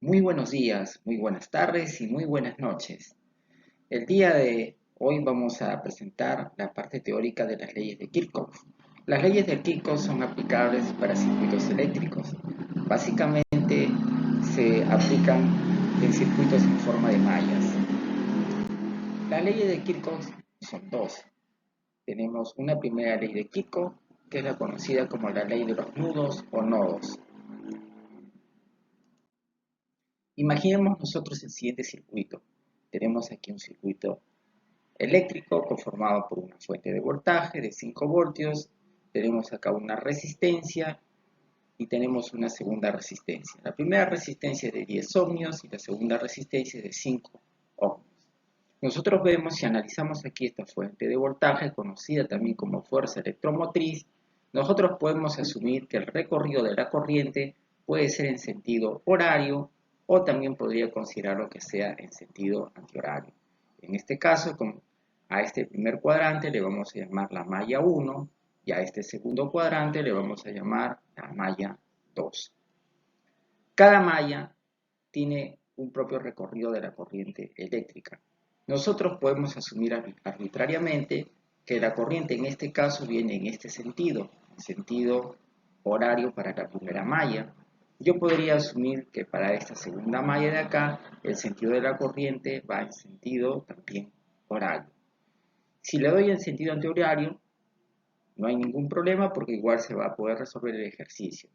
Muy buenos días, muy buenas tardes y muy buenas noches. El día de hoy vamos a presentar la parte teórica de las leyes de Kirchhoff. Las leyes de Kirchhoff son aplicables para circuitos eléctricos. Básicamente se aplican en circuitos en forma de mallas. Las leyes de Kirchhoff son dos. Tenemos una primera ley de Kirchhoff, que es la conocida como la ley de los nudos o nodos. Imaginemos nosotros el siguiente circuito. Tenemos aquí un circuito eléctrico conformado por una fuente de voltaje de 5 voltios, tenemos acá una resistencia y tenemos una segunda resistencia. La primera resistencia es de 10 ohmios y la segunda resistencia es de 5 ohmios. Nosotros vemos, si analizamos aquí esta fuente de voltaje, conocida también como fuerza electromotriz, nosotros podemos asumir que el recorrido de la corriente puede ser en sentido horario o también podría considerarlo que sea en sentido antihorario. En este caso, a este primer cuadrante le vamos a llamar la malla 1 y a este segundo cuadrante le vamos a llamar la malla 2. Cada malla tiene un propio recorrido de la corriente eléctrica. Nosotros podemos asumir arbitrariamente que la corriente en este caso viene en este sentido, en sentido horario para la primera malla. Yo podría asumir que para esta segunda malla de acá, el sentido de la corriente va en sentido también horario. Si le doy en sentido antihorario, no hay ningún problema porque igual se va a poder resolver el ejercicio.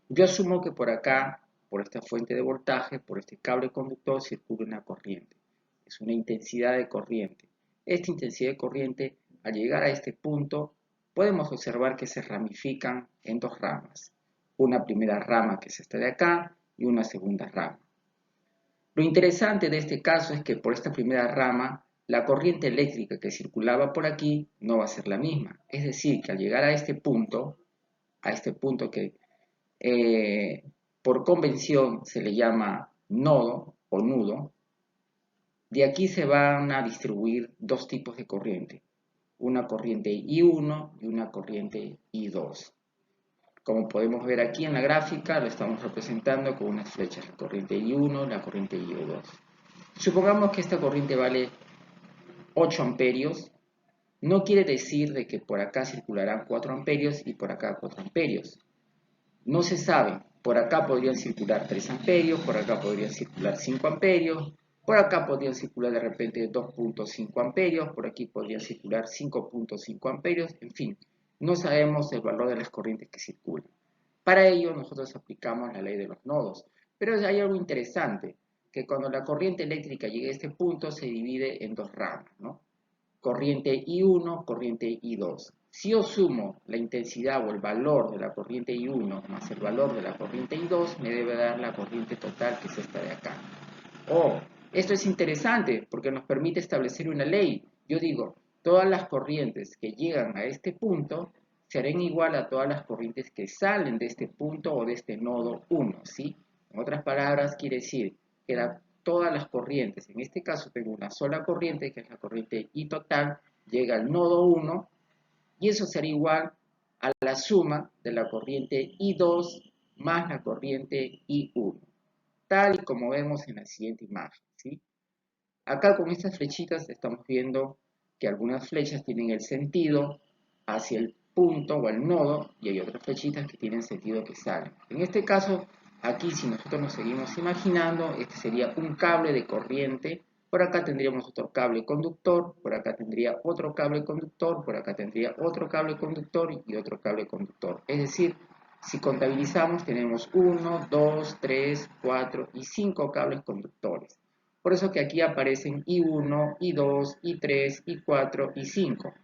Yo asumo que por acá, por esta fuente de voltaje, por este cable conductor, circula una corriente. Es una intensidad de corriente. Esta intensidad de corriente, al llegar a este punto, podemos observar que se ramifican en dos ramas. Una primera rama que es esta de acá y una segunda rama. Lo interesante de este caso es que por esta primera rama, la corriente eléctrica que circulaba por aquí no va a ser la misma. Es decir, que al llegar a este punto que eh, por convención se le llama nodo o nudo, de aquí se van a distribuir dos tipos de corriente, una corriente I1 y una corriente I2. Como podemos ver aquí en la gráfica, lo estamos representando con unas flechas, la corriente I1 y la corriente I2. Supongamos que esta corriente vale 8 amperios, no quiere decir de que por acá circularán 4 amperios y por acá 4 amperios. No se sabe, por acá podrían circular 3 amperios, por acá podrían circular 5 amperios, por acá podrían circular de repente 2.5 amperios, por aquí podrían circular 5.5 amperios, en fin, no sabemos el valor de las corrientes que circulan. Para ello nosotros aplicamos la ley de los nodos, pero hay algo interesante, que cuando la corriente eléctrica llegue a este punto se divide en dos ramas, ¿no? Corriente I1, corriente I2. Si yo sumo la intensidad o el valor de la corriente I1 más el valor de la corriente I2, me debe dar la corriente total, que es esta de acá. Oh, esto es interesante porque nos permite establecer una ley. Yo digo, todas las corrientes que llegan a este punto serán igual a todas las corrientes que salen de este punto o de este nodo 1, ¿sí? En otras palabras, quiere decir que todas las corrientes, en este caso tengo una sola corriente, que es la corriente I total, llega al nodo 1 y eso será igual a la suma de la corriente I2 más la corriente I1, tal y como vemos en la siguiente imagen, ¿sí? Acá con estas flechitas estamos viendo que algunas flechas tienen el sentido hacia el punto o el nodo y hay otras flechitas que tienen sentido que salen. En este caso, aquí si nosotros nos seguimos imaginando, este sería un cable de corriente. Por acá tendríamos otro cable conductor, por acá tendría otro cable conductor, por acá tendría otro cable conductor y otro cable conductor. Es decir, si contabilizamos tenemos 1, 2, 3, 4 y 5 cables conductores. Por eso que aquí aparecen I1, I2, I3, I4 y 5.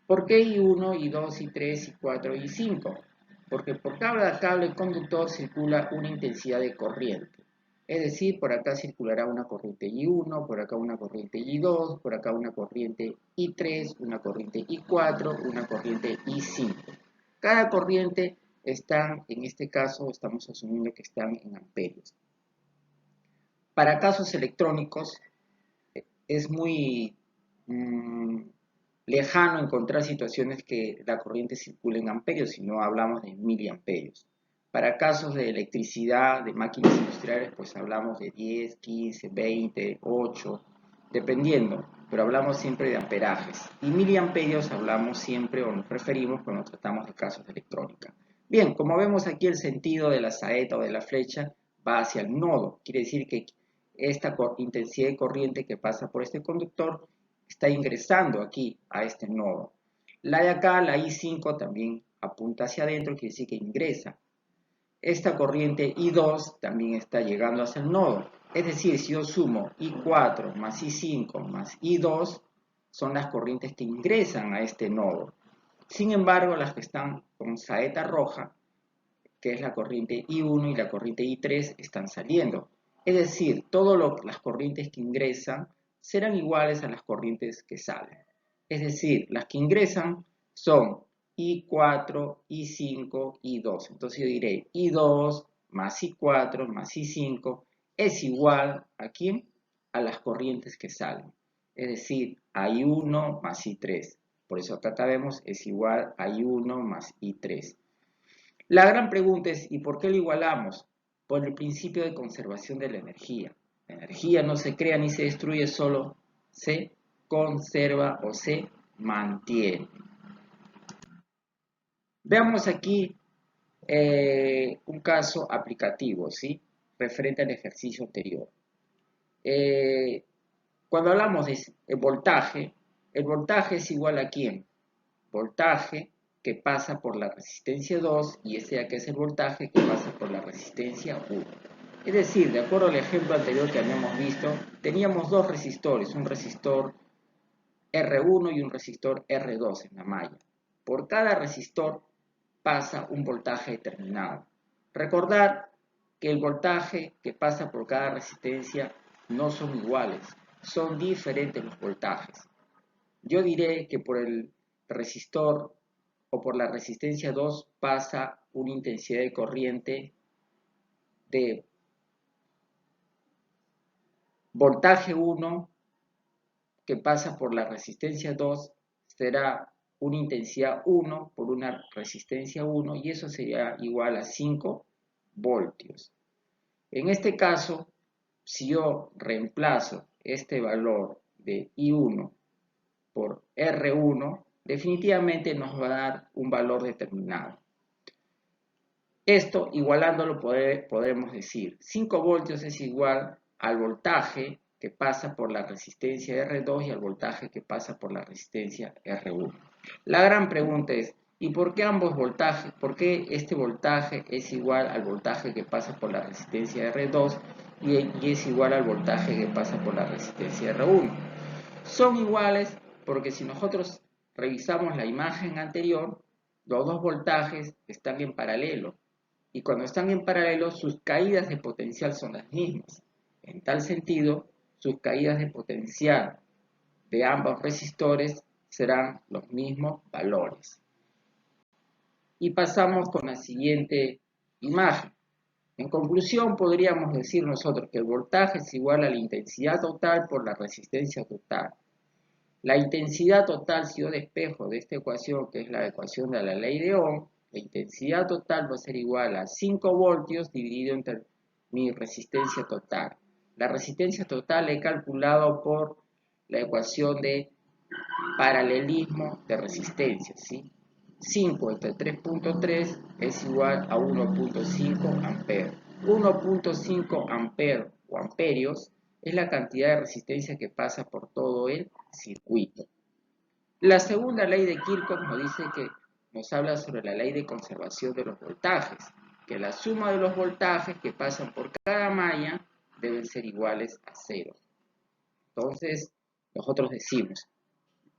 ¿Por qué I1, I2, I3, I4 y 5? Porque por cada cable conductor circula una intensidad de corriente. Es decir, por acá circulará una corriente I1, por acá una corriente I2, por acá una corriente I3, una corriente I4, una corriente I5. Cada corriente están, en este caso, estamos asumiendo que están en amperios. Para casos electrónicos, es muy lejano encontrar situaciones que la corriente circule en amperios, si no hablamos de miliamperios. Para casos de electricidad, de máquinas industriales, pues hablamos de 10, 15, 20, 8, dependiendo, pero hablamos siempre de amperajes. Y miliamperios hablamos siempre o nos referimos cuando tratamos de casos de electrónica. Bien, como vemos aquí, el sentido de la saeta o de la flecha va hacia el nodo. Quiere decir que esta intensidad de corriente que pasa por este conductor está ingresando aquí a este nodo. La de acá, la I5, también apunta hacia adentro, quiere decir que ingresa. Esta corriente I2 también está llegando hacia el nodo. Es decir, si yo sumo I4 más I5 más I2, son las corrientes que ingresan a este nodo. Sin embargo, las que están con saeta roja, que es la corriente I1 y la corriente I3, están saliendo. Es decir, todas las corrientes que ingresan serán iguales a las corrientes que salen. Es decir, las que ingresan son I4, I5, I2. Entonces yo diré I2 más I4 más I5 es igual ¿a quién? A las corrientes que salen. Es decir, a I1 más I3. Por eso acá vemos es igual a I1 más I3. La gran pregunta es, ¿y por qué lo igualamos? Por el principio de conservación de la energía. La energía no se crea ni se destruye, solo se conserva o se mantiene. Veamos aquí un caso aplicativo, ¿sí? Referente al ejercicio anterior. Cuando hablamos de el voltaje es igual a ¿quién? Voltaje que pasa por la resistencia 2 y ese aquí es el voltaje que pasa por la resistencia 1. Es decir, de acuerdo al ejemplo anterior que habíamos visto, teníamos dos resistores, un resistor R1 y un resistor R2 en la malla. Por cada resistor pasa un voltaje determinado. Recordar que el voltaje que pasa por cada resistencia no son iguales, son diferentes los voltajes. Yo diré que por el resistor o por la resistencia 2 pasa una intensidad de corriente de voltaje 1 que pasa por la resistencia 2 será una intensidad 1 por una resistencia 1 y eso sería igual a 5 voltios. En este caso, si yo reemplazo este valor de I1 por R1, definitivamente nos va a dar un valor determinado. Esto, igualándolo, podemos decir 5 voltios es igual al voltaje que pasa por la resistencia R2 y al voltaje que pasa por la resistencia R1. La gran pregunta es, ¿y por qué ambos voltajes? ¿Por qué este voltaje es igual al voltaje que pasa por la resistencia R2 y es igual al voltaje que pasa por la resistencia R1? Son iguales porque si nosotros revisamos la imagen anterior, los dos voltajes están en paralelo. Y cuando están en paralelo, sus caídas de potencial son las mismas. En tal sentido, sus caídas de potencial de ambos resistores serán los mismos valores. Y pasamos con la siguiente imagen. En conclusión, podríamos decir nosotros que el voltaje es igual a la intensidad total por la resistencia total. La intensidad total, si yo despejo de esta ecuación, que es la ecuación de la ley de Ohm, la intensidad total va a ser igual a 5 voltios dividido entre mi resistencia total. La resistencia total he calculado por la ecuación de paralelismo de resistencia, ¿sí? 5 entre 3.3 es igual a 1.5 amperes. 1.5 amperes o amperios es la cantidad de resistencia que pasa por todo el circuito. La segunda ley de Kirchhoff nos dice que nos habla sobre la ley de conservación de los voltajes, que la suma de los voltajes que pasan por cada malla deben ser iguales a 0. Entonces, nosotros decimos,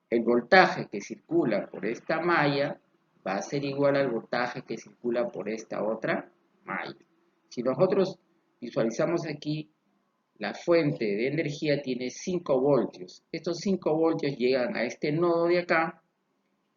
el voltaje que circula por esta malla va a ser igual al voltaje que circula por esta otra malla. Si nosotros visualizamos aquí, la fuente de energía tiene 5 voltios. Estos 5 voltios llegan a este nodo de acá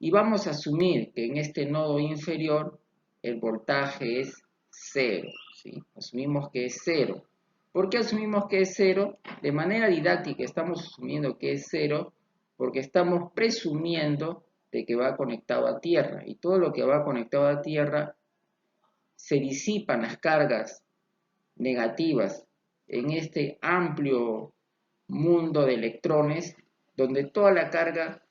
y vamos a asumir que en este nodo inferior el voltaje es 0. ¿Sí? Asumimos que es 0. ¿Por qué asumimos que es 0? De manera didáctica estamos asumiendo que es 0 porque estamos presumiendo de que va conectado a tierra y todo lo que va conectado a tierra se disipan las cargas negativas en este amplio mundo de electrones, donde toda la carga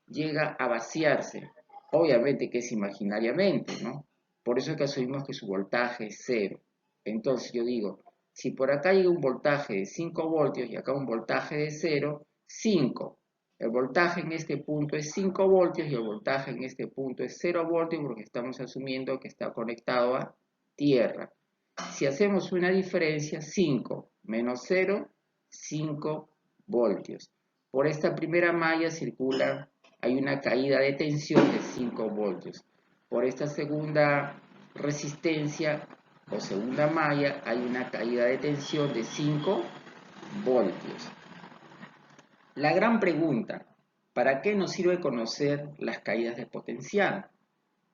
llega a vaciarse. Obviamente que es imaginariamente, ¿no? Por eso es que asumimos que su voltaje es cero. Entonces yo digo, si por acá llega un voltaje de 5 voltios y acá un voltaje de 0, 5. El voltaje en este punto es 5 voltios y el voltaje en este punto es 0 voltios porque estamos asumiendo que está conectado a tierra. Si hacemos una diferencia, 5 menos 0, 5 voltios. Por esta primera malla circula, hay una caída de tensión de 5 voltios. Por esta segunda resistencia o segunda malla hay una caída de tensión de 5 voltios. La gran pregunta, ¿para qué nos sirve conocer las caídas de potencial?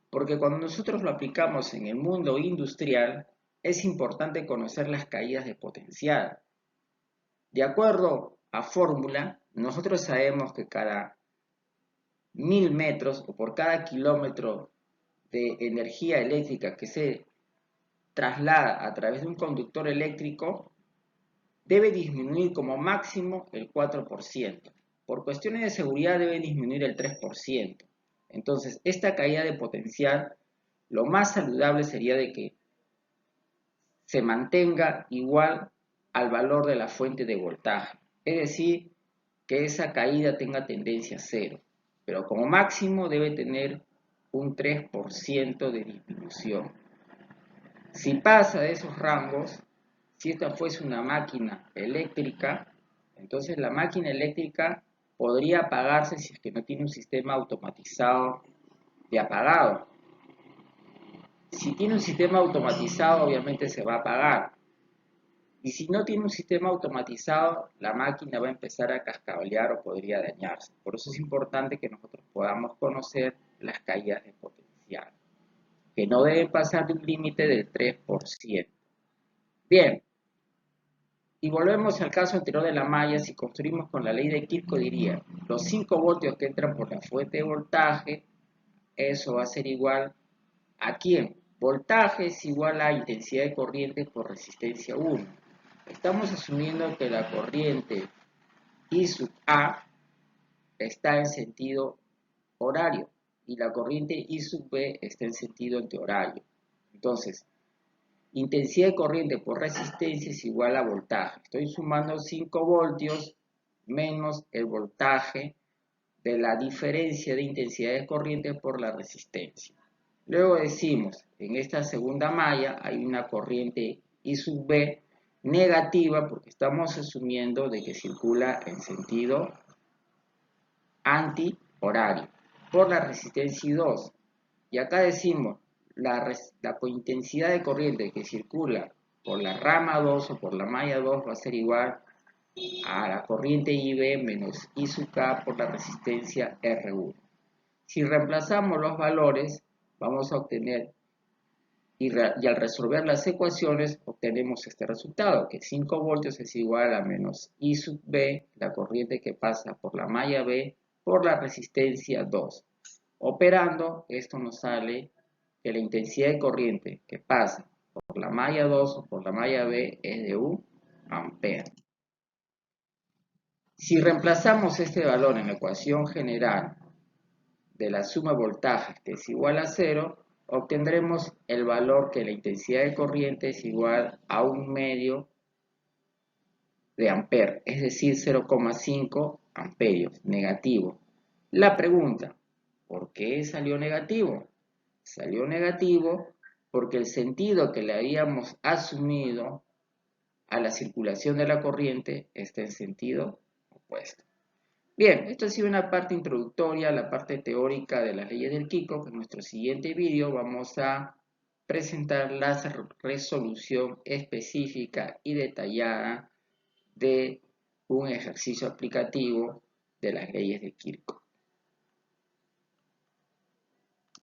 Porque cuando nosotros lo aplicamos en el mundo industrial, es importante conocer las caídas de potencial. De acuerdo a fórmula, nosotros sabemos que cada 1000 metros o por cada kilómetro de energía eléctrica que se traslada a través de un conductor eléctrico, debe disminuir como máximo el 4%. Por cuestiones de seguridad debe disminuir el 3%. Entonces, esta caída de potencial, lo más saludable sería de que se mantenga igual al valor de la fuente de voltaje. Es decir, que esa caída tenga tendencia a cero. Pero como máximo debe tener un 3% de disminución. Si pasa de esos rangos, si esta fuese una máquina eléctrica, entonces la máquina eléctrica podría apagarse si es que no tiene un sistema automatizado de apagado. Si tiene un sistema automatizado, obviamente se va a apagar. Y si no tiene un sistema automatizado, la máquina va a empezar a cascabelear o podría dañarse. Por eso es importante que nosotros podamos conocer las caídas de potencial, que no deben pasar de un límite del 3%. Bien, y volvemos al caso anterior de la malla. Si construimos con la ley de Kirchhoff, diría, los 5 voltios que entran por la fuente de voltaje, eso va a ser igual ¿a quién? Voltaje es igual a intensidad de corriente por resistencia 1. Estamos asumiendo que la corriente I sub A está en sentido horario y la corriente I sub B está en sentido antihorario. Entonces, intensidad de corriente por resistencia es igual a voltaje. Estoy sumando 5 voltios menos el voltaje de la diferencia de intensidad de corriente por la resistencia. Luego decimos, en esta segunda malla hay una corriente I sub B negativa porque estamos asumiendo de que circula en sentido antihorario por la resistencia I2. Y acá decimos, la cointensidad de corriente que circula por la rama 2 o por la malla 2 va a ser igual a la corriente IB menos I sub K por la resistencia R1. Si reemplazamos los valores, vamos a obtener, y al resolver las ecuaciones, obtenemos este resultado, que 5 voltios es igual a menos I sub B, la corriente que pasa por la malla B, por la resistencia 2. Operando, esto nos sale que la intensidad de corriente que pasa por la malla 2 o por la malla B es de 1 ampere. Si reemplazamos este valor en la ecuación general de la suma de voltajes, que es igual a 0, obtendremos el valor que la intensidad de corriente es igual a 1 medio de ampere, es decir, 0,5 amperios, negativo. La pregunta, ¿por qué salió negativo? Salió negativo porque el sentido que le habíamos asumido a la circulación de la corriente está en sentido opuesto. Bien, esto ha sido una parte introductoria, la parte teórica de las leyes del Kirchhoff. En nuestro siguiente vídeo vamos a presentar la resolución específica y detallada de un ejercicio aplicativo de las leyes de Kirchhoff.